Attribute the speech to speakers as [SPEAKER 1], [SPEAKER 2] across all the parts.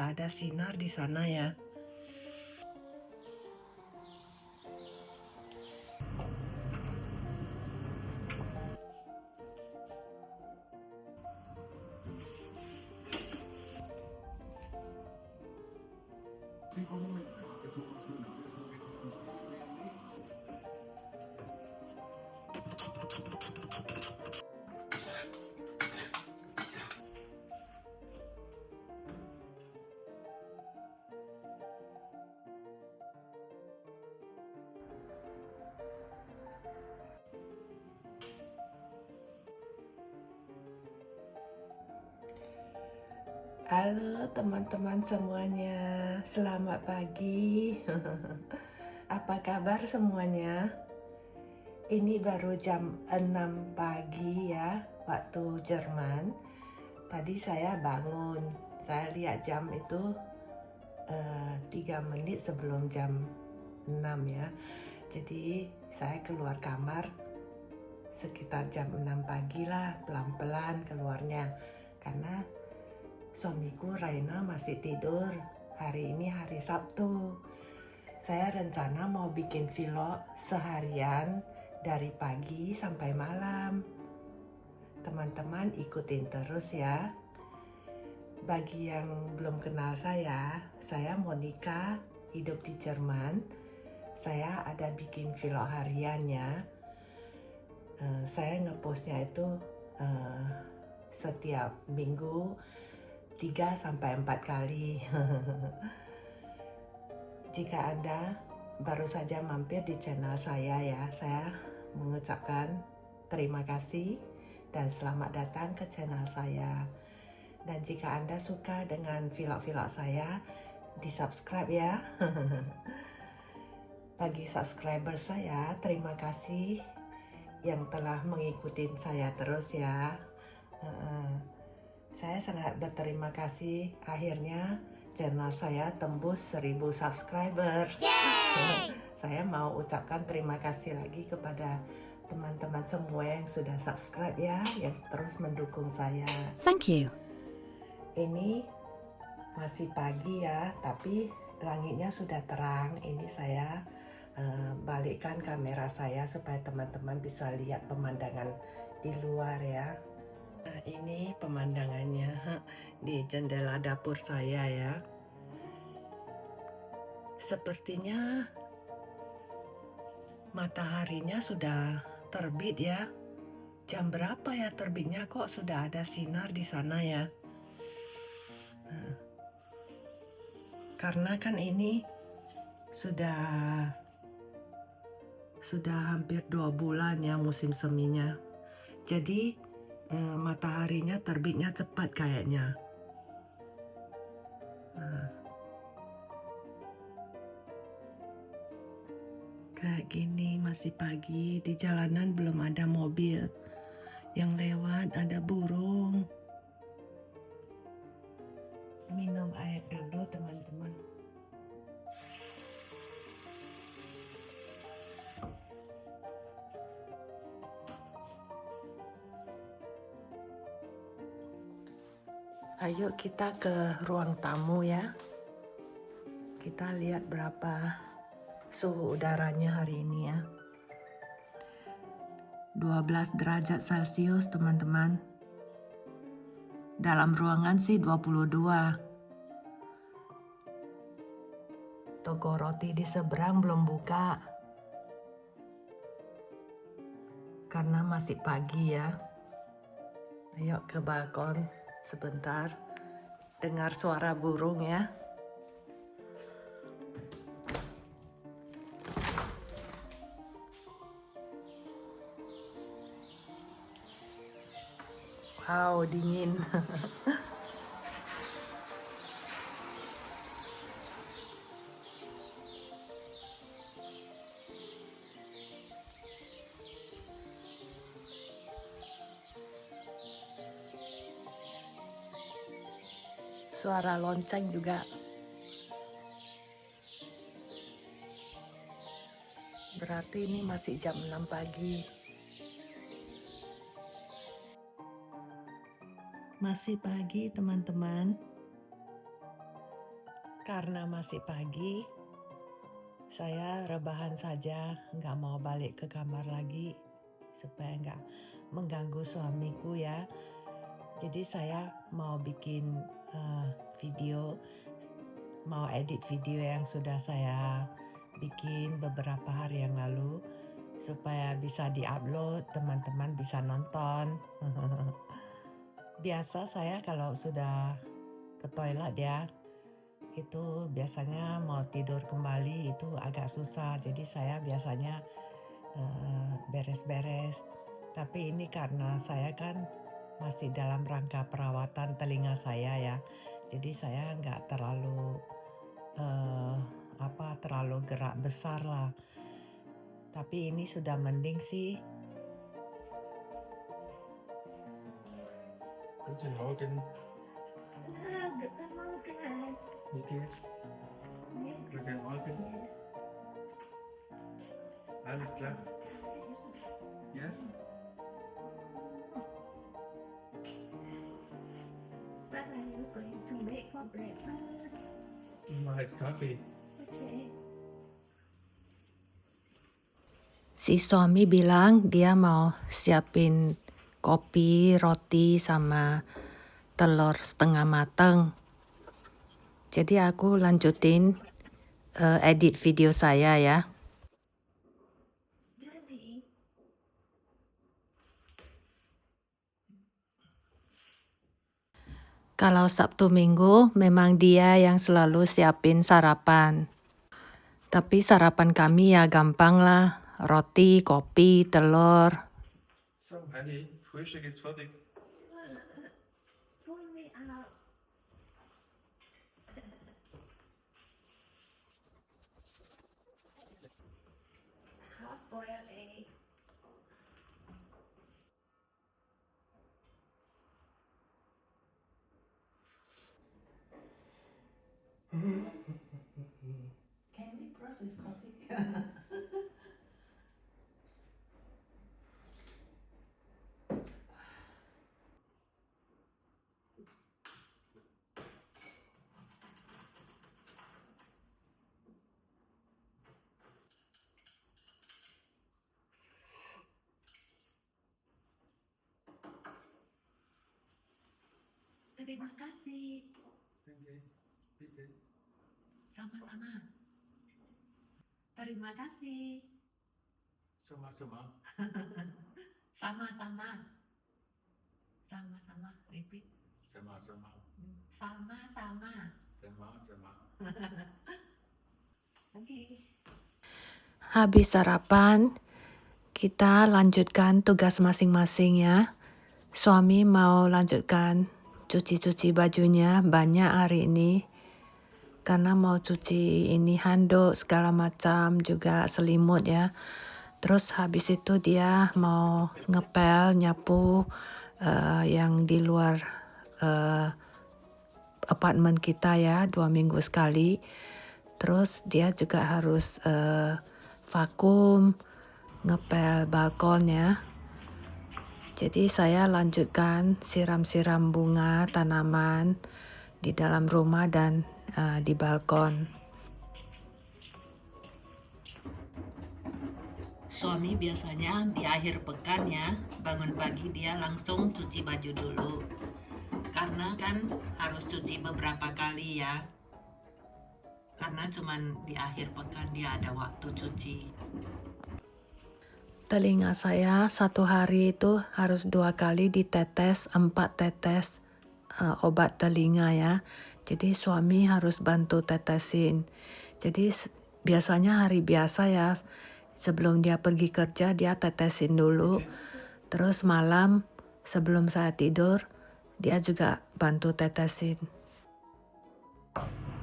[SPEAKER 1] sudah ada sinar di sana ya. Halo teman-teman semuanya, selamat pagi. Apa kabar semuanya? Ini baru jam 6 pagi ya, waktu Jerman. Tadi saya bangun, saya lihat jam itu 3 menit sebelum jam 6 ya. Jadi saya keluar kamar sekitar jam 6 pagi lah, pelan-pelan keluarnya. Karena suamiku Raina masih tidur. Hari ini hari Sabtu. Saya rencana mau bikin vlog seharian dari pagi sampai malam. Teman-teman ikutin terus ya. Bagi yang belum kenal saya Monica, hidup di Jerman. Saya ada bikin vlog hariannya. Saya ngepostnya itu setiap minggu 3-4 kali. Jika Anda baru saja mampir di channel saya ya, saya mengucapkan terima kasih dan selamat datang ke channel saya. Dan jika Anda suka dengan vlog-vlog saya, di-subscribe ya. Bagi subscriber saya, terima kasih yang telah mengikuti saya terus ya. Saya sangat berterima kasih, akhirnya channel saya tembus 1000 subscribers. Saya mau ucapkan terima kasih lagi kepada teman-teman semua yang sudah subscribe ya, yang terus mendukung saya.
[SPEAKER 2] Thank you.
[SPEAKER 1] Ini masih pagi ya, tapi langitnya sudah terang. Ini saya balikkan kamera saya supaya teman-teman bisa lihat pemandangan di luar ya. Nah, ini pemandangannya di jendela dapur saya ya. Sepertinya mataharinya sudah terbit ya. Jam berapa ya terbitnya, kok sudah ada sinar di sana ya? Nah, karena kan ini sudah hampir 2 bulan ya musim seminya. Jadi mataharinya terbitnya cepat kayaknya. Nah, kayak gini masih pagi, di jalanan belum ada mobil yang lewat, ada burung. Minum air dulu teman-teman. Ayo kita ke ruang tamu ya. Kita lihat berapa suhu udaranya hari ini ya. 12 derajat Celcius teman-teman. Dalam ruangan sih 22. Toko roti di seberang belum buka. Karena masih pagi ya. Ayo ke balkon sebentar. Dengar suara burung ya. Wow, dingin. Suara lonceng juga. Berarti ini masih jam 6 pagi. Masih pagi teman-teman. Karena masih pagi, saya rebahan saja, nggak mau balik ke kamar lagi supaya nggak mengganggu suamiku ya. Jadi saya mau bikin video, mau edit video yang sudah saya bikin beberapa hari yang lalu supaya bisa diupload, teman-teman bisa nonton. Biasa saya kalau sudah ke toilet ya, itu biasanya mau tidur kembali itu agak susah. Jadi saya biasanya beres-beres. Tapi ini karena saya kan masih dalam rangka perawatan telinga saya ya. Jadi saya nggak terlalu terlalu gerak besar lah. Tapi ini sudah mending sih.
[SPEAKER 2] Guten Morgen.
[SPEAKER 3] Guten Morgen.
[SPEAKER 2] Wie geht's? Guten Morgen. Alles klar? Ja?
[SPEAKER 3] What are you going to make for breakfast?
[SPEAKER 2] Mach jetzt Kaffee.
[SPEAKER 3] Okay.
[SPEAKER 1] Si suami bilang dia mau siapin kopi, roti, sama telur setengah matang. Jadi aku lanjutin edit video saya ya.
[SPEAKER 3] Daddy.
[SPEAKER 1] Kalau Sabtu Minggu memang dia yang selalu siapin sarapan. Tapi sarapan kami ya gampang lah. Roti, kopi, telur.
[SPEAKER 2] So, Honey, Frühstück ist fertig.
[SPEAKER 3] Pull me out. Half-boiled egg.
[SPEAKER 1] Can we cross with coffee?
[SPEAKER 3] Terima kasih.
[SPEAKER 2] Danke. Bitte.
[SPEAKER 3] Sama-sama. Terima kasih.
[SPEAKER 2] Sama-sama.
[SPEAKER 3] Sama-sama. Sama-sama. Repeat.
[SPEAKER 2] Sama-sama.
[SPEAKER 3] Sama-sama.
[SPEAKER 2] Sama-sama.
[SPEAKER 3] Okay.
[SPEAKER 1] Habis sarapan, kita lanjutkan tugas masing-masing ya. Suami mau lanjutkan cuci-cuci bajunya banyak hari ini. Karena mau cuci ini handuk segala macam, juga selimut ya. Terus habis itu dia mau ngepel, nyapu yang di luar apartemen kita ya, 2 minggu sekali. Terus dia juga harus vakum, ngepel balkonnya. Jadi saya lanjutkan siram-siram bunga, tanaman di dalam rumah dan di balkon. Suami biasanya di akhir pekan ya, bangun pagi dia langsung cuci baju dulu. Karena kan harus cuci beberapa kali ya. Karena cuman di akhir pekan dia ada waktu cuci. Telinga saya satu hari itu harus 2 kali ditetes, 4 tetes obat telinga ya. Jadi suami harus bantu tetesin. Jadi biasanya hari biasa ya, sebelum dia pergi kerja dia tetesin dulu. Terus malam sebelum saya tidur dia juga bantu tetesin.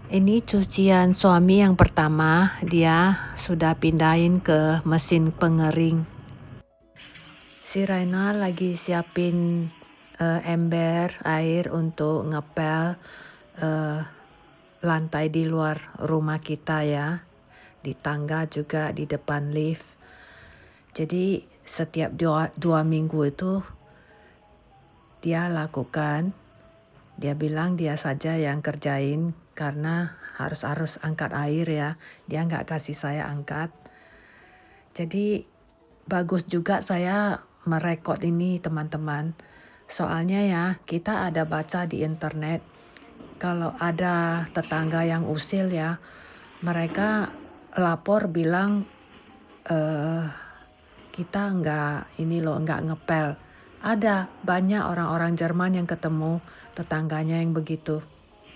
[SPEAKER 1] Ini cucian suami yang pertama, dia sudah pindahin ke mesin pengering. Si Raina lagi siapin ember air untuk ngepel lantai di luar rumah kita ya. Di tangga juga di depan lift. Jadi setiap 2 minggu itu dia lakukan. Dia bilang dia saja yang kerjain karena harus angkat air ya. Dia nggak kasih saya angkat. Jadi bagus juga saya merekod ini teman-teman. Soalnya ya kita ada baca di internet kalau ada tetangga yang usil ya, mereka lapor bilang kita nggak ngepel. Ada banyak orang-orang Jerman yang ketemu tetangganya yang begitu.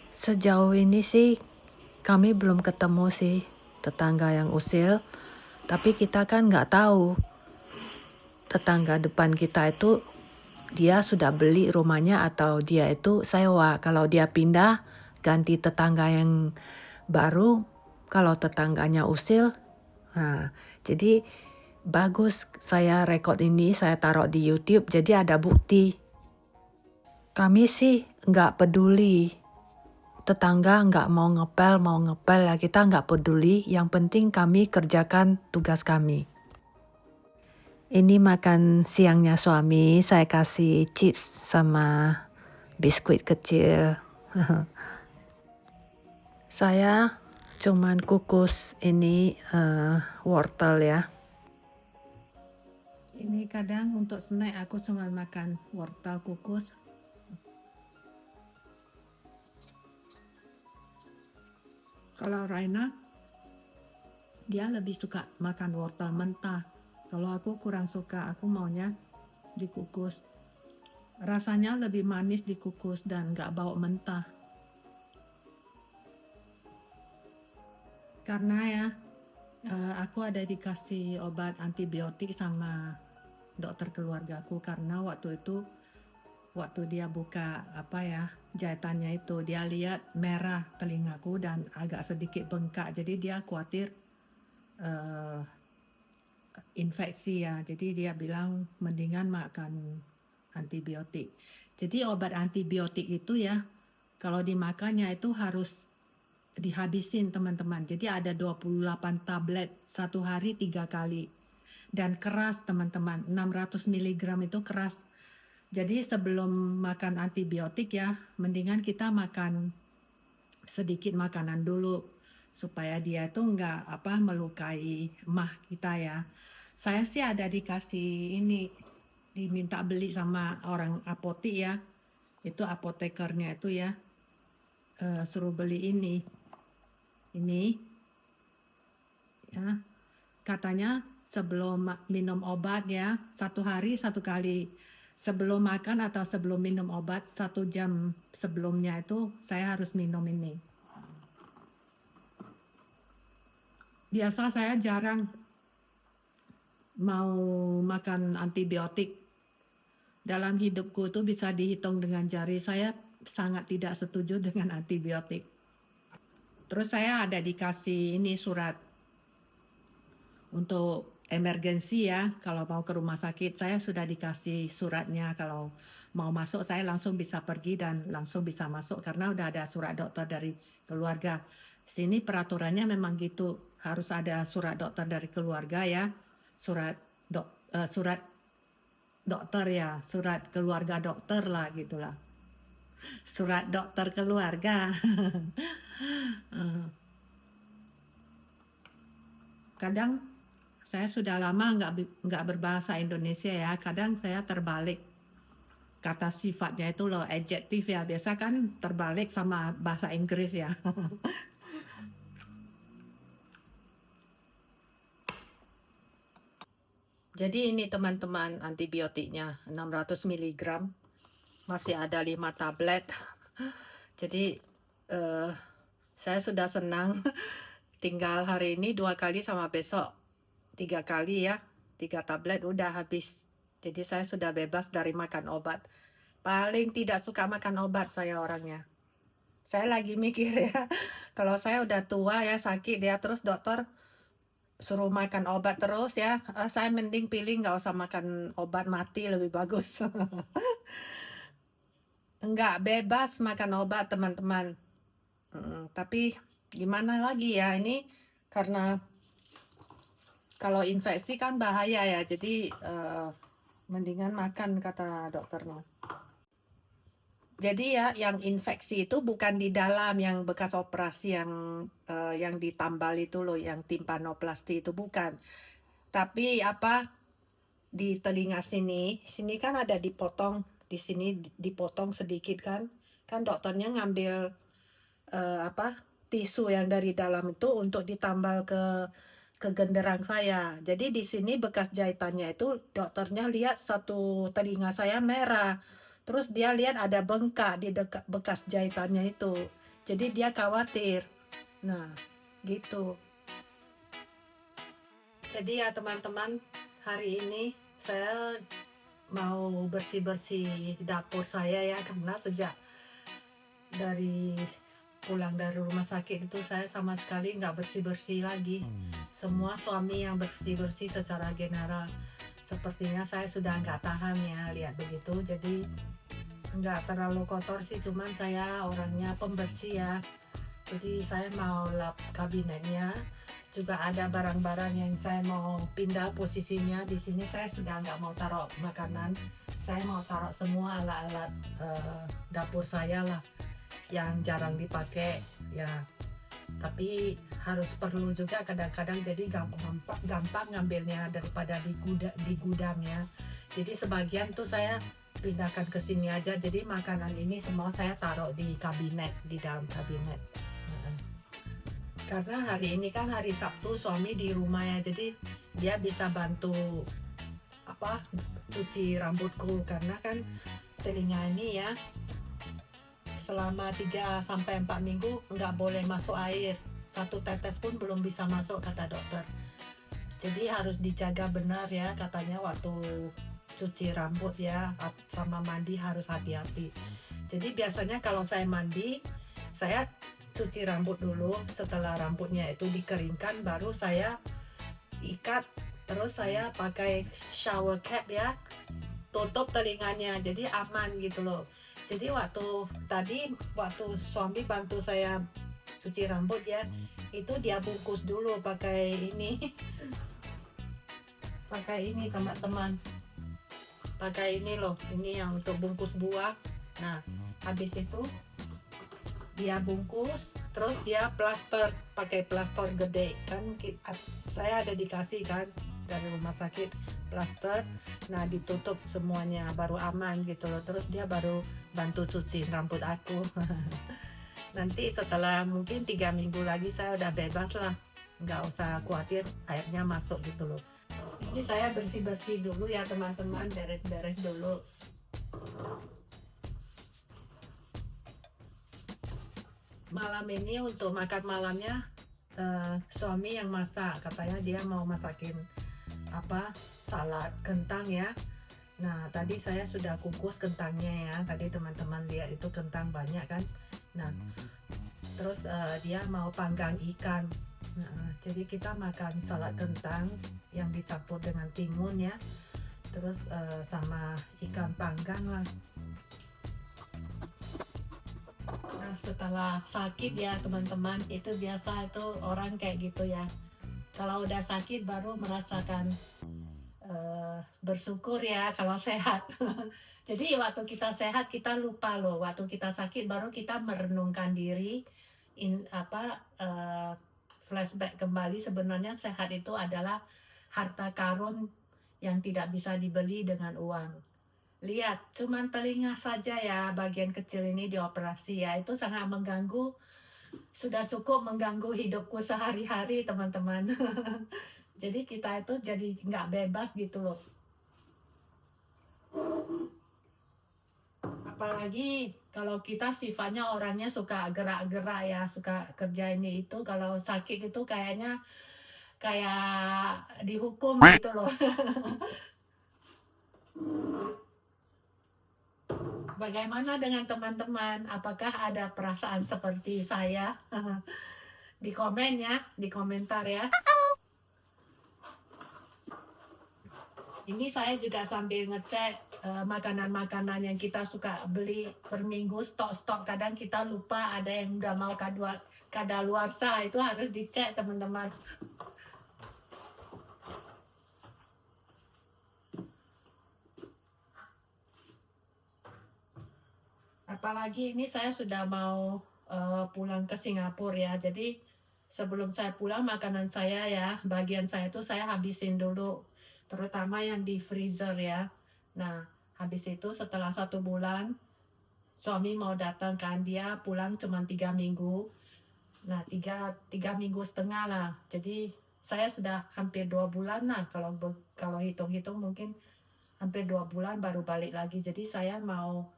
[SPEAKER 1] Sejauh ini sih kami belum ketemu sih tetangga yang usil, tapi kita kan nggak tahu tetangga depan kita itu dia sudah beli rumahnya atau dia itu sewa. Kalau dia pindah ganti tetangga yang baru, kalau tetangganya usil. Nah, jadi bagus saya rekod ini, saya taruh di YouTube, jadi ada bukti. Kami sih nggak peduli. Tetangga nggak mau ngepel ya, kita nggak peduli. Yang penting kami kerjakan tugas kami. Ini makan siangnya suami, saya kasih chips sama biskuit kecil. Saya cuman kukus ini wortel ya. Ini kadang untuk snack aku cuma makan wortel kukus. Kalau Raina, dia lebih suka makan wortel mentah. Kalau aku kurang suka, aku maunya dikukus. Rasanya lebih manis dikukus dan gak bau mentah. Karena ya, aku ada dikasih obat antibiotik sama dokter keluargaku karena waktu dia buka jahitannya itu, dia lihat merah telingaku dan agak sedikit bengkak, jadi dia khawatir infeksi ya, jadi dia bilang mendingan makan antibiotik. Jadi obat antibiotik itu ya, kalau dimakannya itu harus dihabisin teman-teman. Jadi ada 28 tablet satu hari 3 kali. Dan keras teman-teman, 600 mg itu keras. Jadi sebelum makan antibiotik ya, mendingan kita makan sedikit makanan dulu supaya dia itu enggak melukai emah kita ya. Saya sih ada dikasih ini, diminta beli sama orang apotek ya. Itu apotekernya itu ya, suruh beli ini ya. Katanya sebelum minum obat ya, 1 hari 1 kali. Sebelum makan atau sebelum minum obat 1 jam sebelumnya itu saya harus minum ini. Biasa saya jarang mau makan antibiotik. Dalam hidupku itu bisa dihitung dengan jari, saya sangat tidak setuju dengan antibiotik. Terus saya ada dikasih ini surat untuk emergensi ya, kalau mau ke rumah sakit saya sudah dikasih suratnya, kalau mau masuk saya langsung bisa pergi dan langsung bisa masuk karena udah ada surat dokter dari keluarga. Sini peraturannya memang gitu, harus ada surat dokter dari keluarga ya, surat dokter ya, surat keluarga dokter lah gitulah. Surat dokter keluarga. Kadang saya sudah lama nggak berbahasa Indonesia ya. Kadang saya terbalik kata sifatnya itu loh, adjektif ya. Biasa kan terbalik sama bahasa Inggris ya. Jadi ini teman-teman antibiotiknya 600 mg. Masih ada 5 tablet. Jadi saya sudah senang. Tinggal hari ini 2 kali sama besok 3 kali ya, 3 tablet udah habis. Jadi saya sudah bebas dari makan obat. Paling tidak suka makan obat saya orangnya. Saya lagi mikir ya, kalau saya udah tua ya, sakit ya, terus dokter suruh makan obat terus ya, saya mending pilih nggak usah makan obat, mati lebih bagus. Nggak bebas makan obat teman-teman. Tapi gimana lagi ya, ini karena kalau infeksi kan bahaya ya, jadi mendingan makan kata dokternya. Jadi ya yang infeksi itu bukan di dalam yang bekas operasi yang ditambal itu loh, yang timpanoplasti itu bukan. Tapi apa di telinga sini, sini kan ada dipotong, di sini dipotong sedikit kan. Kan dokternya ngambil apa tisu yang dari dalam itu untuk ditambal ke genderang saya. Jadi di sini bekas jahitannya itu dokternya lihat satu telinga saya merah. Terus dia lihat ada bengkak di dekat bekas jahitannya itu. Jadi dia khawatir. Nah, gitu. Jadi ya teman-teman, hari ini saya mau bersih-bersih dapur saya ya, karena sejak dari pulang dari rumah sakit itu saya sama sekali nggak bersih-bersih lagi. Semua suami yang bersih-bersih secara general. Sepertinya saya sudah nggak tahan ya lihat begitu. Jadi nggak terlalu kotor sih, cuman saya orangnya pembersih ya. Jadi saya mau lap kabinetnya. Juga ada barang-barang yang saya mau pindah posisinya. Di sini saya sudah nggak mau taruh makanan. Saya mau taruh semua alat-alat dapur saya lah yang jarang dipakai ya, tapi harus perlu juga kadang-kadang, jadi gampang ngambilnya daripada di gudang ya. Jadi sebagian tuh saya pindahkan ke sini aja, jadi makanan ini semua saya taruh di kabinet, di dalam kabinet. Karena hari ini kan hari Sabtu, suami di rumah ya, jadi dia bisa bantu apa cuci rambutku, karena kan telinga ini ya selama 3-4 minggu nggak boleh masuk air, 1 tetes pun belum bisa masuk kata dokter. Jadi harus dijaga benar ya katanya waktu cuci rambut ya, sama mandi harus hati-hati. Jadi biasanya kalau saya mandi, saya cuci rambut dulu, setelah rambutnya itu dikeringkan baru saya ikat, terus saya pakai shower cap ya, tutup telinganya, jadi aman gitu loh. Jadi waktu suami bantu saya cuci rambut ya, itu dia bungkus dulu pakai ini pakai ini teman-teman, pakai ini loh, ini yang untuk bungkus buah. Nah habis itu dia bungkus, terus dia plaster, pakai plaster gede kan, saya ada dikasih kan dari rumah sakit plaster. Nah ditutup semuanya baru aman gitu loh, terus dia baru bantu cuci rambut aku. Nanti setelah mungkin 3 minggu lagi saya udah bebas lah, nggak usah khawatir airnya masuk gitu loh. Ini saya bersih-bersih dulu ya teman-teman, beres-beres dulu. Malam ini untuk makan malamnya suami yang masak, katanya dia mau masakin apa salad kentang ya. Nah tadi saya sudah kukus kentangnya ya, tadi teman-teman lihat itu kentang banyak kan. Nah terus dia mau panggang ikan. Nah, jadi kita makan salad kentang yang dicampur dengan timun ya, terus sama ikan panggang lah. Nah setelah sakit ya teman-teman, itu biasa itu orang kayak gitu ya, kalau udah sakit baru merasakan bersyukur ya kalau sehat. Jadi waktu kita sehat kita lupa loh, waktu kita sakit baru kita merenungkan diri, flashback kembali, sebenarnya sehat itu adalah harta karun yang tidak bisa dibeli dengan uang. Lihat, cuman telinga saja ya, bagian kecil ini dioperasi ya, itu sangat mengganggu, sudah cukup mengganggu hidupku sehari-hari teman-teman. Jadi kita itu jadi nggak bebas gitu loh. Apalagi kalau kita sifatnya orangnya suka gerak-gerak ya, suka kerja ini itu, kalau sakit itu kayaknya kayak dihukum gitu loh. Bagaimana dengan teman-teman? Apakah ada perasaan seperti saya? Di komen ya, di komentar ya. Ini saya juga sambil ngecek makanan-makanan yang kita suka beli per minggu, stok-stok. Kadang kita lupa ada yang udah mau kadaluarsa, itu harus dicek teman-teman.
[SPEAKER 4] apalagi ini saya sudah mau pulang ke Singapura ya. Jadi sebelum saya pulang makanan saya ya, bagian saya itu saya habisin dulu, terutama yang di freezer ya. Nah, habis itu setelah 1 bulan suami mau datang kan, dia pulang cuma 3 minggu. Nah, tiga minggu setengah lah. Jadi saya sudah hampir 2 bulan lah, kalau hitung-hitung mungkin hampir 2 bulan baru balik lagi. Jadi saya mau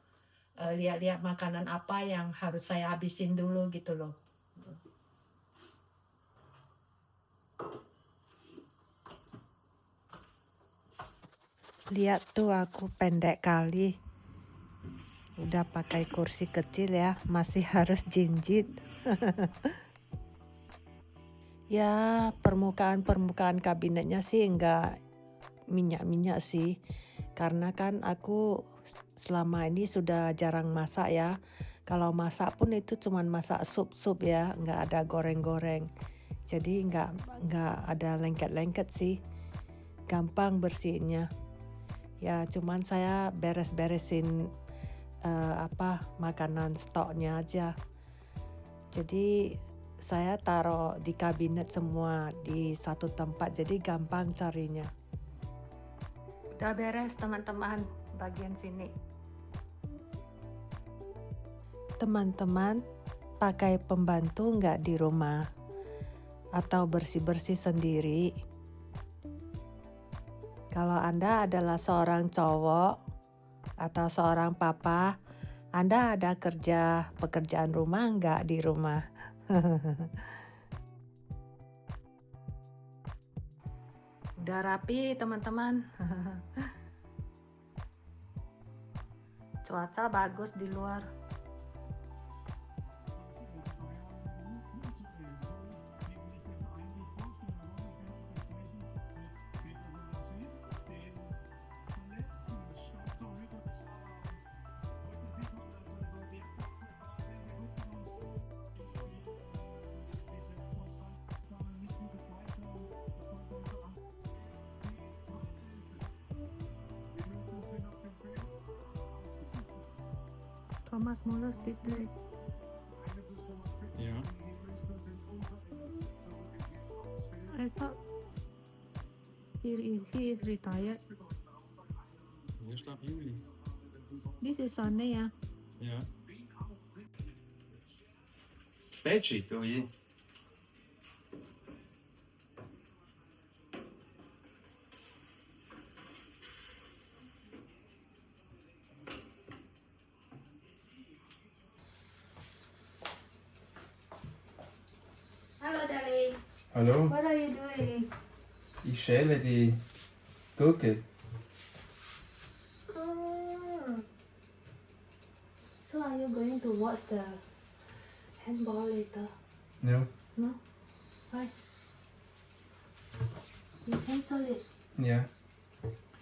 [SPEAKER 4] lihat-lihat makanan apa yang harus saya habisin dulu gitu loh.
[SPEAKER 1] Lihat tuh aku pendek kali. Udah pakai kursi kecil ya, masih harus jinjit. Ya, permukaan kabinetnya sih enggak minyak-minyak sih. Karena kan aku selama ini sudah jarang masak ya. Kalau masak pun itu cuman masak sup-sup ya, enggak ada goreng-goreng. Jadi enggak ada lengket-lengket sih. Gampang bersihinnya. Ya, cuman saya beres-beresin makanan stoknya aja. Jadi saya taruh di kabinet semua di satu tempat, jadi gampang carinya. Udah beres teman-teman, bagian sini. Teman-teman pakai pembantu nggak di rumah? Atau bersih-bersih sendiri? Kalau Anda adalah seorang cowok atau seorang papa, Anda ada pekerjaan rumah nggak di rumah? Udah rapi teman-teman. Cuaca bagus di luar. Thomas Muller did that.
[SPEAKER 2] Ja.
[SPEAKER 4] I thought he is retired.
[SPEAKER 2] Hier staat Juli.
[SPEAKER 4] This is Sunday ya.
[SPEAKER 2] Ja. Spreadsheet, oh je.
[SPEAKER 3] Hello, darling.
[SPEAKER 5] Hallo,
[SPEAKER 3] What are you doing?
[SPEAKER 5] ich schäle die Gurke.
[SPEAKER 3] Oh. So are you going to watch the handball later?
[SPEAKER 5] Ja,
[SPEAKER 3] No? Why? You cancel it.
[SPEAKER 5] ja.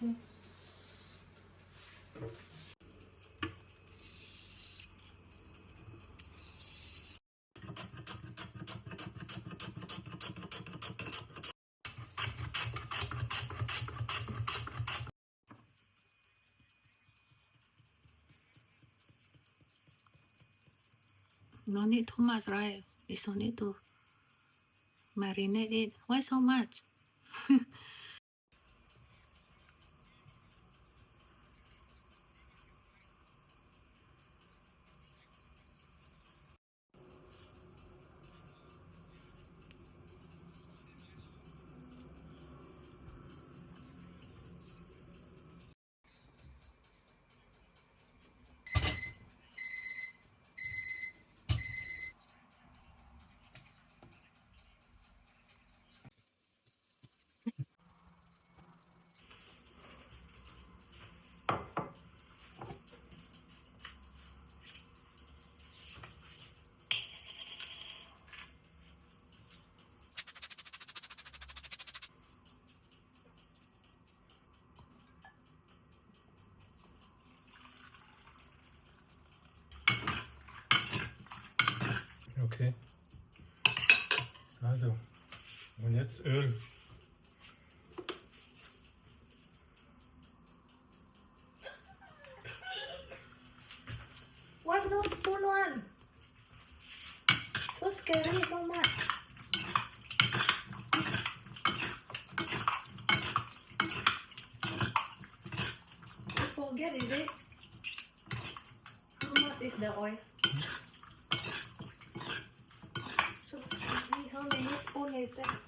[SPEAKER 3] Okay.
[SPEAKER 4] No need too much, right? It's only to marinate it. Why so much?
[SPEAKER 5] Okay. Also, und jetzt Öl.
[SPEAKER 3] Why no it? How much is the oil? So how many spoon is that?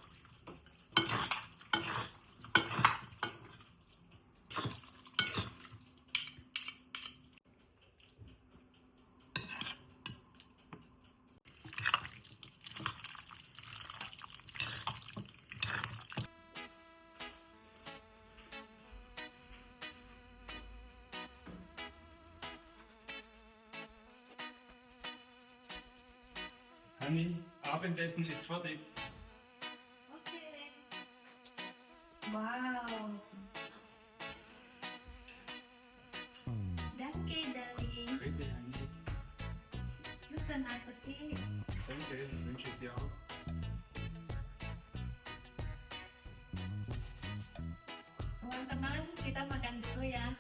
[SPEAKER 2] Honey, Abendessen ist fertig.
[SPEAKER 4] Okay. Wow. Danke, darling.
[SPEAKER 2] Bitte, Honey.
[SPEAKER 4] Guten Appetit.
[SPEAKER 2] Danke, wünsche ich dir auch.
[SPEAKER 4] Teman-teman, kita makan dulu ya.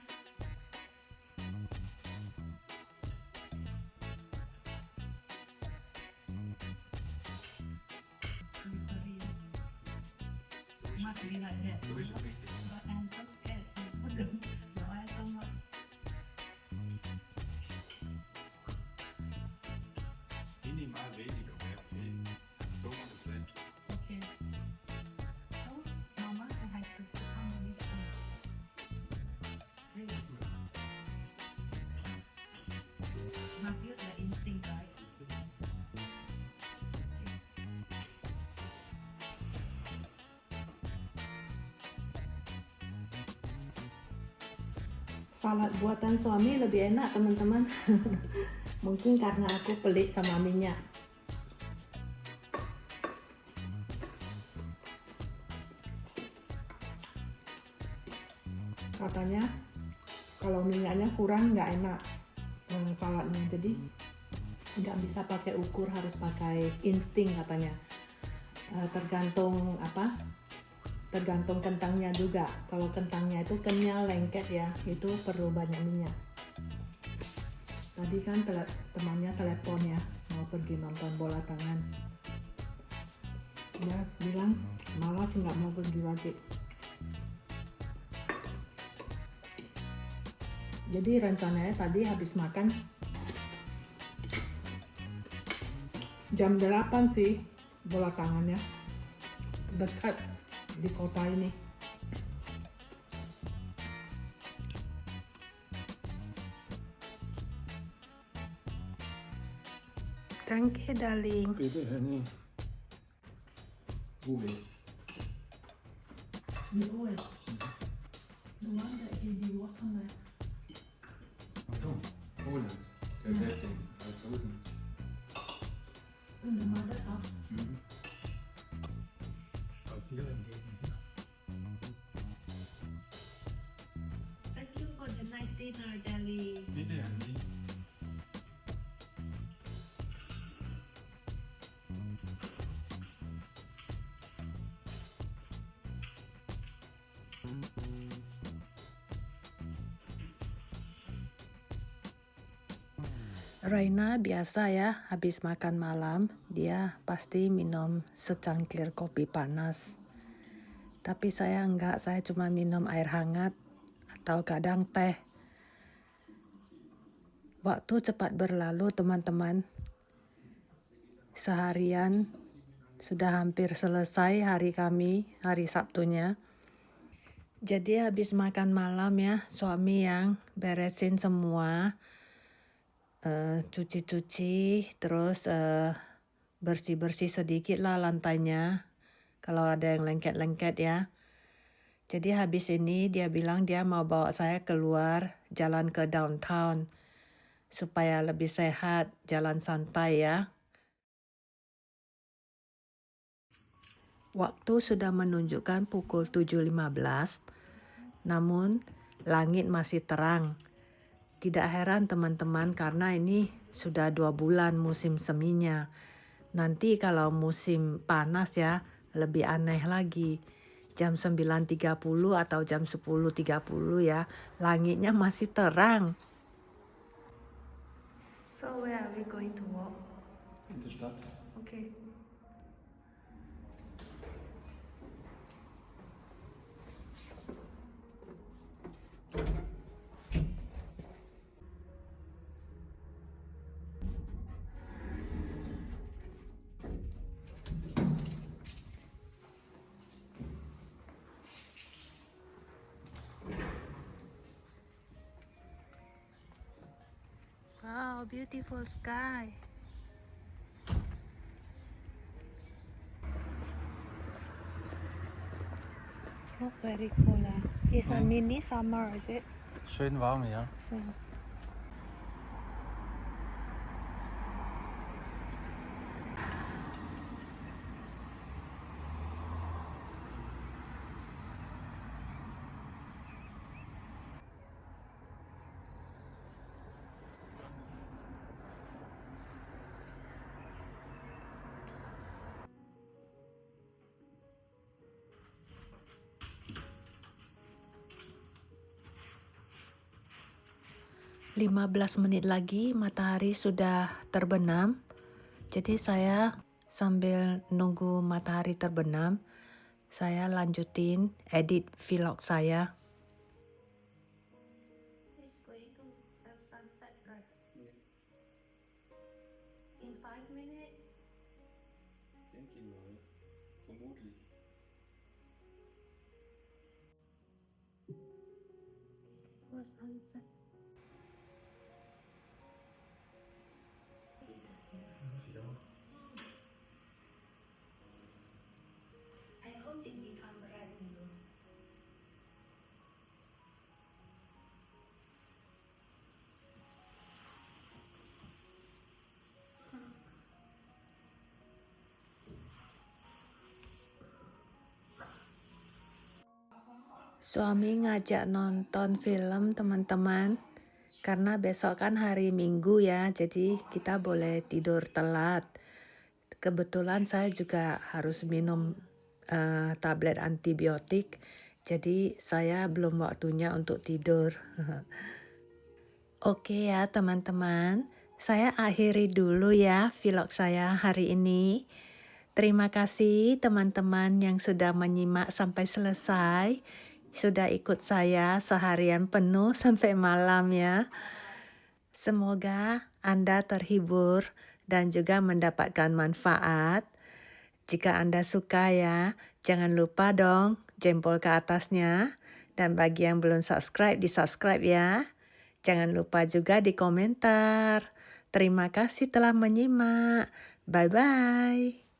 [SPEAKER 4] Must be like that.
[SPEAKER 2] So ist es richtig.
[SPEAKER 4] But I'm so scared. No, I don't know.
[SPEAKER 2] Minimal weniger, wäre okay. So muss es sein.
[SPEAKER 4] Okay. So, Mama, I have to put on this one. Really? Must use the instinct, right?
[SPEAKER 3] Salad buatan suami lebih enak teman-teman. Mungkin karena aku pelit sama minyak. Katanya kalau minyaknya kurang nggak enak saladnya, jadi nggak bisa pakai ukur, harus pakai insting katanya. Tergantung tergantung kentangnya juga. Kalau kentangnya itu kenyal, lengket ya, itu perlu banyak minyak. Tadi kan temannya telepon ya, mau pergi nonton bola tangan. Dia bilang malas nggak mau pergi lagi. Jadi rencananya tadi habis makan jam 8 sih bola tangannya, dekat di kota ini.
[SPEAKER 1] Thank you, darling.
[SPEAKER 5] Bitte, Honey. Ruhe.
[SPEAKER 3] The oil. The one that he was on there.
[SPEAKER 2] Achso, Roland. Der bleibt in Altshausen.
[SPEAKER 3] In the mother's house.
[SPEAKER 2] Mhm. Spazieren gehen.
[SPEAKER 4] Thank you for the nice dinner, darling.
[SPEAKER 2] Bitte, Honey.
[SPEAKER 1] Raina biasa ya, habis makan malam, dia pasti minum secangkir kopi panas. Tapi saya enggak, saya cuma minum air hangat atau kadang teh. Waktu cepat berlalu teman-teman. Seharian sudah hampir selesai hari kami, hari Sabtunya. Jadi habis makan malam ya, suami yang beresin semua. Cuci-cuci, terus bersih-bersih sedikit lah lantainya kalau ada yang lengket-lengket ya. Jadi habis ini dia bilang dia mau bawa saya keluar jalan ke downtown supaya lebih sehat, jalan santai ya. Waktu sudah menunjukkan pukul 7.15, namun langit masih terang. Tidak heran teman-teman karena ini sudah 2 bulan musim seminya. Nanti kalau musim panas ya lebih aneh lagi. Jam 9.30 atau jam 10.30 ya langitnya masih terang. So where are we going to walk?
[SPEAKER 5] In der Stadt.
[SPEAKER 1] Okay. beautiful sky. Oh, very cool. It's a mini summer, is it?
[SPEAKER 5] Schön warm, ja.
[SPEAKER 1] Yeah. Lima belas menit lagi matahari sudah terbenam. Jadi saya sambil nunggu matahari terbenam, saya lanjutin edit vlog saya. It's going to have sunset, right?
[SPEAKER 5] Yeah.
[SPEAKER 1] In 5 minutes.
[SPEAKER 5] Denke ich mal. Vermutlich.
[SPEAKER 1] For sunset.
[SPEAKER 5] Ja.
[SPEAKER 1] I hope it become red, Suami ngajak nonton film teman-teman, karena besok kan hari Minggu ya, jadi kita boleh tidur telat. Kebetulan saya juga harus minum tablet antibiotik, jadi saya belum waktunya untuk tidur. Oke ya teman-teman, saya akhiri dulu ya vlog saya hari ini. Terima kasih teman-teman yang sudah menyimak sampai selesai. Sudah ikut saya seharian penuh sampai malam ya. Semoga Anda terhibur dan juga mendapatkan manfaat. Jika Anda suka ya, jangan lupa dong jempol ke atasnya. Dan bagi yang belum subscribe, di-subscribe ya. Jangan lupa juga di komentar. Terima kasih telah menyimak. Bye-bye.